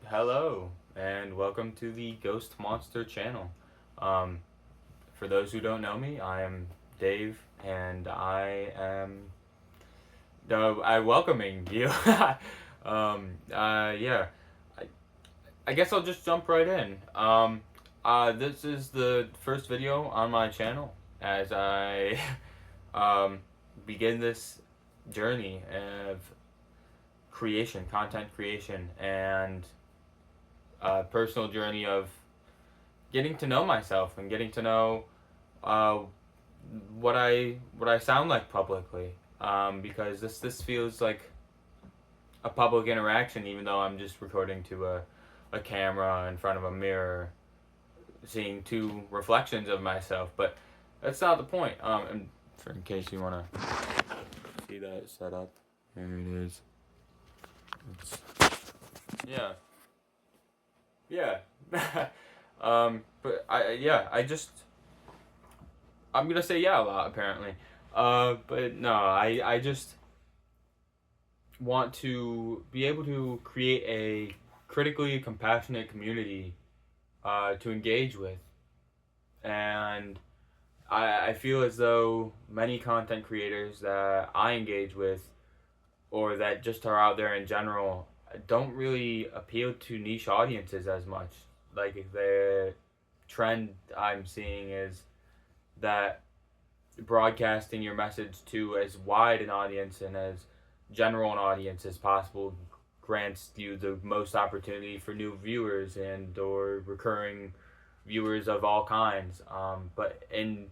Hello, and welcome to the Ghost Monster channel. Um, for those who don't know me, I am Dave, and I welcoming you. Yeah, I, I guess I'll just jump right in. This is the first video on my channel as I um, begin this journey of content creation, and personal journey of getting to know myself and getting to know uh, what I sound like publicly. Because this feels like a public interaction, even though I'm just recording to a camera in front of a mirror, seeing two reflections of myself. But that's not the point. And in case you wanna see that setup, here it is. It's, yeah, yeah. But I'm gonna say yeah a lot apparently. But no, I just want to be able to create a critically compassionate community to engage with, and I feel as though many content creators that I engage with or that just are out there in general don't really appeal to niche audiences as much. Like the trend I'm seeing is that broadcasting your message to as wide an audience and as general an audience as possible grants you the most opportunity for new viewers and or recurring viewers of all kinds. But in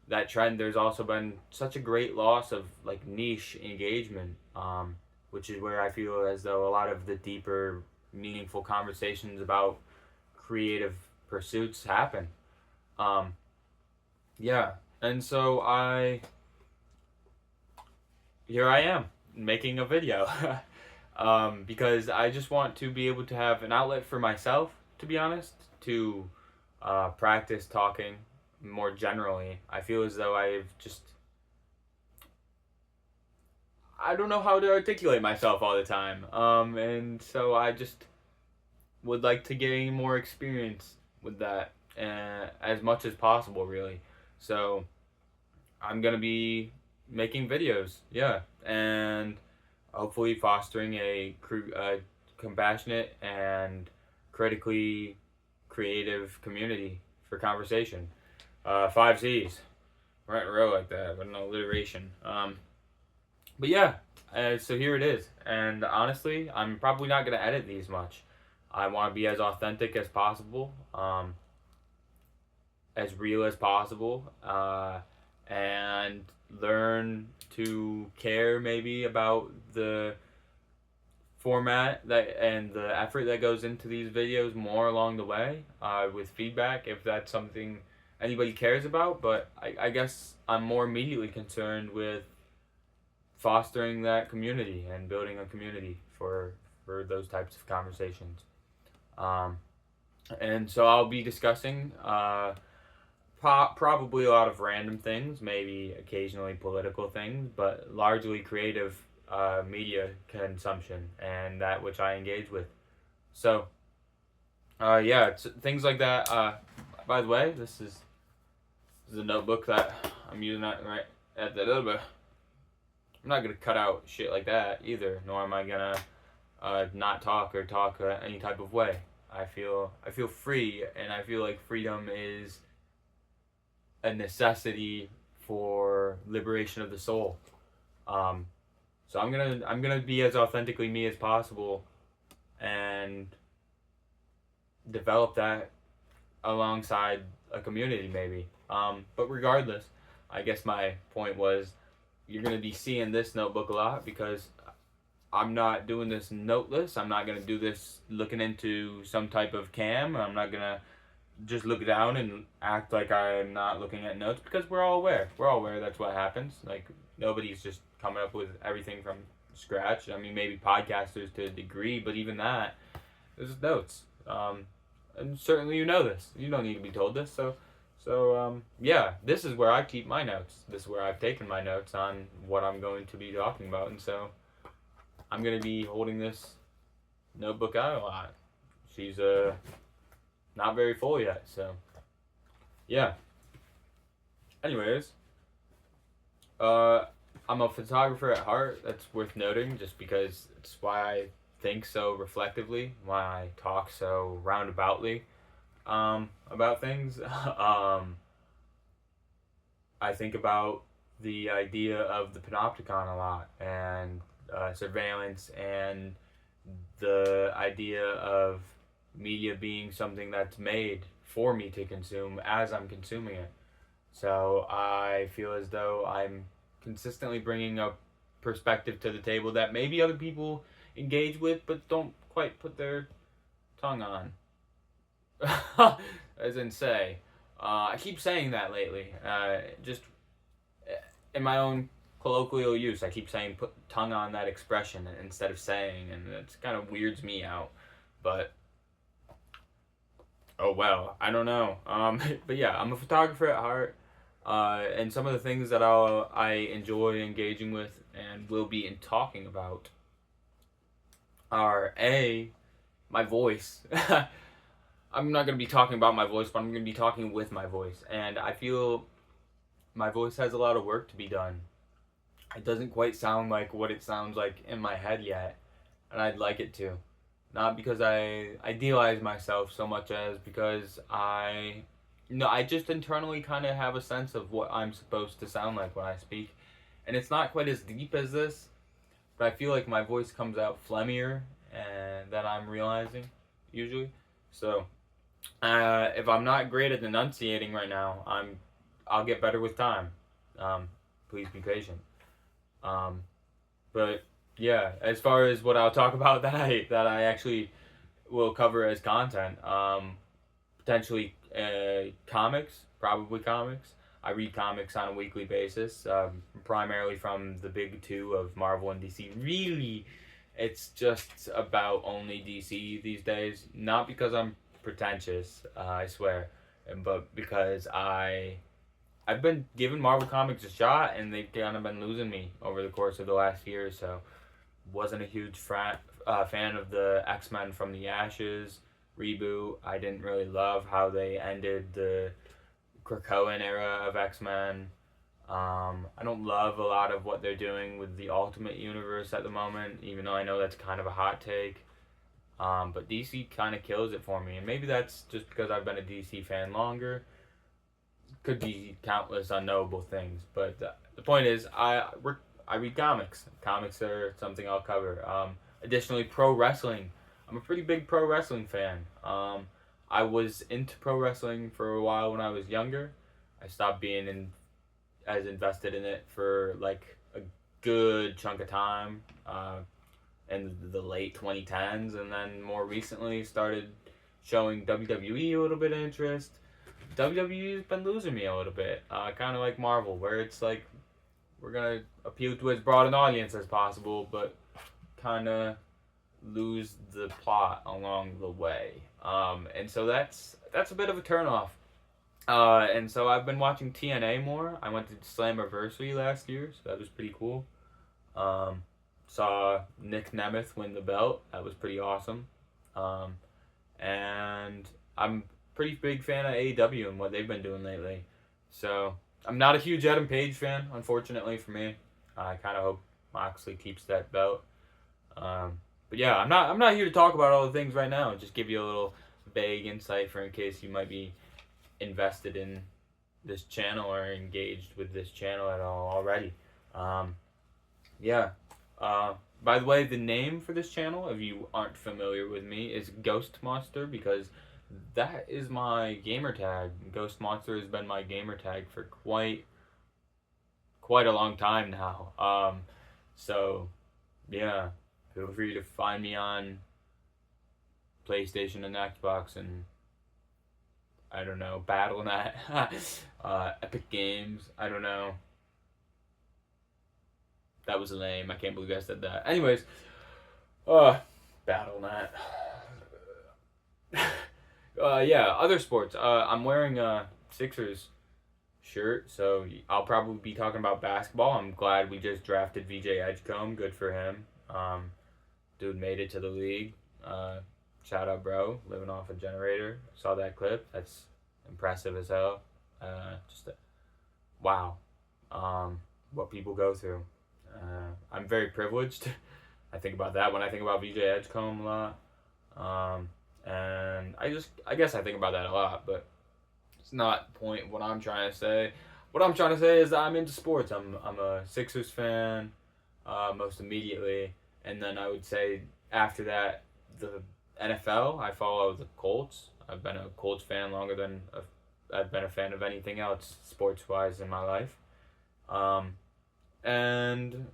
that trend, there's also been such a great loss of like niche engagement, which is where I feel as though a lot of the deeper, meaningful conversations about creative pursuits happen. Um, yeah, and so here I am making a video. Because I just want to be able to have an outlet for myself, to be honest, to practice talking more generally. I feel as though I don't know how to articulate myself all the time. And so I just would like to gain more experience with that as much as possible, really. So I'm gonna be making videos, yeah, and hopefully fostering a compassionate and critically creative community for conversation. Five C's, right in a row like that, with an alliteration. But yeah, so here it is, and honestly, I'm probably not gonna edit these much. I want to be as authentic as possible, as real as possible, and learn to care maybe about the format that and the effort that goes into these videos more along the way, with feedback if that's something anybody cares about. But I guess I'm more immediately concerned with fostering that community and building a community for those types of conversations. Um, and so I'll be discussing probably a lot of random things, maybe occasionally political things, but largely creative media consumption and that which I engage with. So, yeah, it's things like that. By the way, this is a notebook that I'm using right at the little bit. I'm not gonna cut out shit like that either, nor am I gonna not talk or talk any type of way. I feel free, and I feel like freedom is a necessity for liberation of the soul. Um, so I'm gonna be as authentically me as possible and develop that alongside a community maybe. But regardless, I guess my point was you're gonna be seeing this notebook a lot because I'm not doing this noteless. I'm not gonna do this looking into some type of cam. I'm not gonna just look down and act like I'm not looking at notes because we're all aware. We're all aware that's what happens. Like nobody's just coming up with everything from scratch. I mean, maybe podcasters to a degree, but even that, there's notes. And certainly you know this. You don't need to be told this. So yeah, this is where I keep my notes. This is where I've taken my notes on what I'm going to be talking about, and so I'm gonna be holding this notebook out a lot. She's not very full yet, so yeah. Anyways, uh, I'm a photographer at heart. That's worth noting, just because it's why I think so reflectively, why I talk so roundaboutly about things. I think about the idea of the panopticon a lot, and surveillance, and the idea of media being something that's made for me to consume as I'm consuming it. So I feel as though I'm consistently bringing a perspective to the table that maybe other people engage with but don't quite put their tongue on. As in say. I keep saying that lately. Just in my own colloquial use, I keep saying put tongue on that expression instead of saying, and it kind of weirds me out. But oh well, I don't know. But yeah, I'm a photographer at heart, and some of the things that I enjoy engaging with and will be in talking about are my voice. I'm not gonna be talking about my voice, but I'm gonna be talking with my voice, and I feel my voice has a lot of work to be done. It doesn't quite sound like what it sounds like in my head yet, and I'd like it to. Not because I idealize myself so much as because I just internally kind of have a sense of what I'm supposed to sound like when I speak. And it's not quite as deep as this, but I feel like my voice comes out phlegmier and than I'm realizing usually. So, if I'm not great at enunciating right now, I'll get better with time. Please be patient. Um, but yeah, as far as what I'll talk about that I actually will cover as content, potentially comics, probably comics. I read comics on a weekly basis, primarily from the big two of Marvel and DC. Really, it's just about only DC these days. Not because I'm pretentious, I swear, but because I've been giving Marvel Comics a shot, and they've kind of been losing me over the course of the last year or so. Wasn't a huge fan of the X-Men from the Ashes reboot. I didn't really love how they ended the Krakoan era of X-Men. I don't love a lot of what they're doing with the Ultimate Universe at the moment, even though I know that's kind of a hot take. But DC kind of kills it for me, and maybe that's just because I've been a DC fan longer. Could be countless unknowable things, but the point is, I read comics. Comics are something I'll cover. Additionally, pro wrestling. I'm a pretty big pro wrestling fan. I was into pro wrestling for a while when I was younger. I stopped being as invested in it for like a good chunk of time in the late 2010s, and then more recently started showing WWE a little bit of interest. WWE's been losing me a little bit, kind of like Marvel, where it's like we're gonna appeal to as broad an audience as possible, but kind of lose the plot along the way. And so that's a bit of a turnoff. And so I've been watching TNA more. I went to Slammiversary last year, so that was pretty cool. Saw Nick Nemeth win the belt. That was pretty awesome. And I'm pretty big fan of AEW and what they've been doing lately. So I'm not a huge Adam Page fan, unfortunately for me. I kind of hope Moxley keeps that belt. But yeah, I'm not here to talk about all the things right now. Just give you a little vague insight for in case you might be invested in this channel or engaged with this channel at all already. Yeah. By the way, the name for this channel, if you aren't familiar with me, is Ghost Monster, because that is my gamer tag. Ghost Monster has been my gamer tag for quite a long time now. So yeah, feel free to find me on PlayStation and Xbox and I don't know, Battle.net, Epic Games, I don't know. That was lame. I can't believe I said that. Anyways, Battle.net. Yeah, other sports. I'm wearing a Sixers shirt, so I'll probably be talking about basketball. I'm glad we just drafted VJ Edgecombe. Good for him. Dude made it to the league. Shout out, bro. Living off a generator. Saw that clip. That's impressive as hell. Just wow. What people go through. I'm very privileged. I think about that when I think about VJ Edgecombe a lot. And I guess I think about that a lot, but it's not the point of what I'm trying to say. What I'm trying to say is that I'm into sports. I'm a Sixers fan, most immediately, and then I would say after that, the NFL. I follow the Colts. I've been a Colts fan longer than I've been a fan of anything else sports wise in my life. Um, and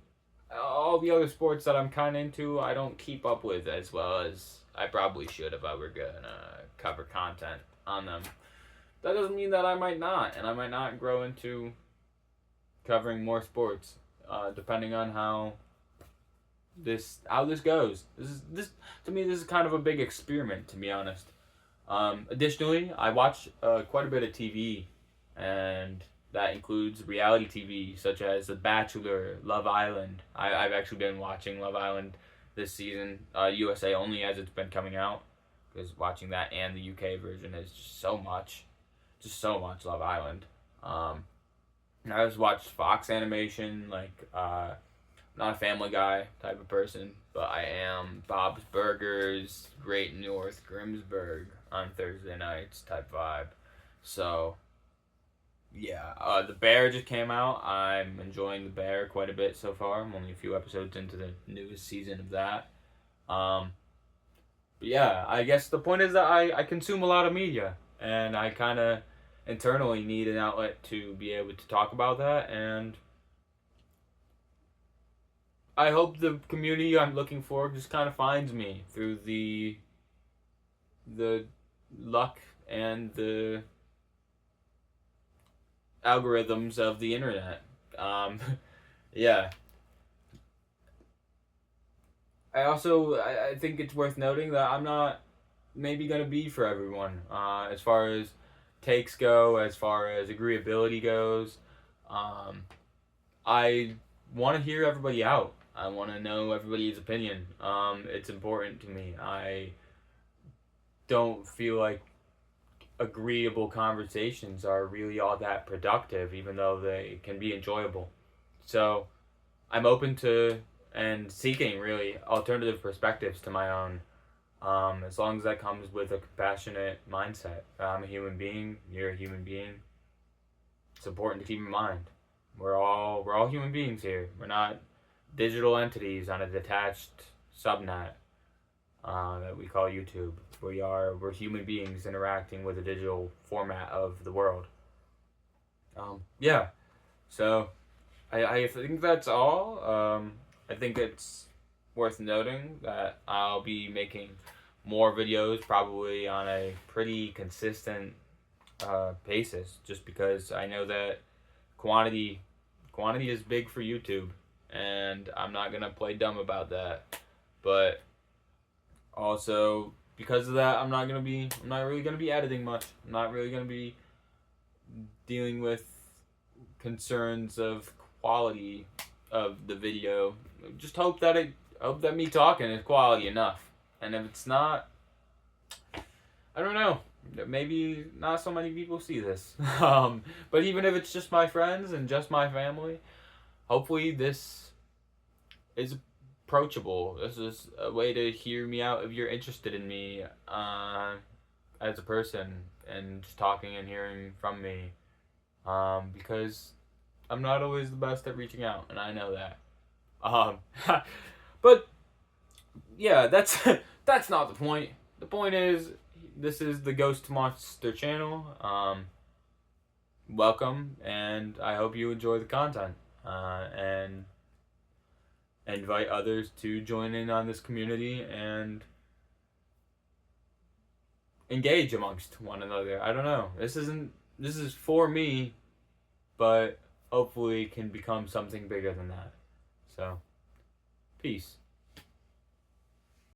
all the other sports that I'm kind of into, I don't keep up with as well as I probably should if I were gonna cover content on them. That doesn't mean that I might not, and I might not grow into covering more sports, depending on how this goes. This to me, this is kind of a big experiment, to be honest. Additionally, I watch quite a bit of TV, and that includes reality TV such as The Bachelor, Love Island. I've actually been watching Love Island this season, USA only as it's been coming out, because watching that and the UK version is just so much Love Island. I just watched Fox animation, like not a Family Guy type of person, but I am Bob's Burgers, Great North Grimsburg on Thursday nights type vibe. So yeah, The Bear just came out. I'm enjoying The Bear quite a bit so far. I'm only a few episodes into the newest season of that. But yeah, I guess the point is that I consume a lot of media, and I kind of internally need an outlet to be able to talk about that, and I hope the community I'm looking for just kind of finds me through the luck and the algorithms of the internet. Um, yeah. I think it's worth noting that I'm not maybe gonna be for everyone. As far as takes go, as far as agreeability goes, I want to hear everybody out. I want to know everybody's opinion. It's important to me. I don't feel like agreeable conversations are really all that productive, even though they can be enjoyable. So I'm open to and seeking really alternative perspectives to my own. As long as that comes with a compassionate mindset. I'm a human being. You're a human being. It's important to keep in mind. We're all human beings here. We're not digital entities on a detached subnet that we call YouTube. We're human beings interacting with a digital format of the world. Yeah. So I think that's all. I think it's worth noting that I'll be making more videos probably on a pretty consistent basis, just because I know that quantity is big for YouTube, and I'm not gonna play dumb about that. But also because of that, I'm not really gonna be editing much. I'm not really gonna be dealing with concerns of quality of the video. Just hope that me talking is quality enough. And if it's not, I don't know. Maybe not so many people see this. But even if it's just my friends and just my family, hopefully this is approachable. This is a way to hear me out if you're interested in me as a person and just talking and hearing from me. Because I'm not always the best at reaching out, and I know that. But yeah, that's not the point. The point is, this is the Ghost Monster channel. Welcome, and I hope you enjoy the content. And invite others to join in on this community and engage amongst one another. I don't know. This is for me, but hopefully can become something bigger than that. So, peace.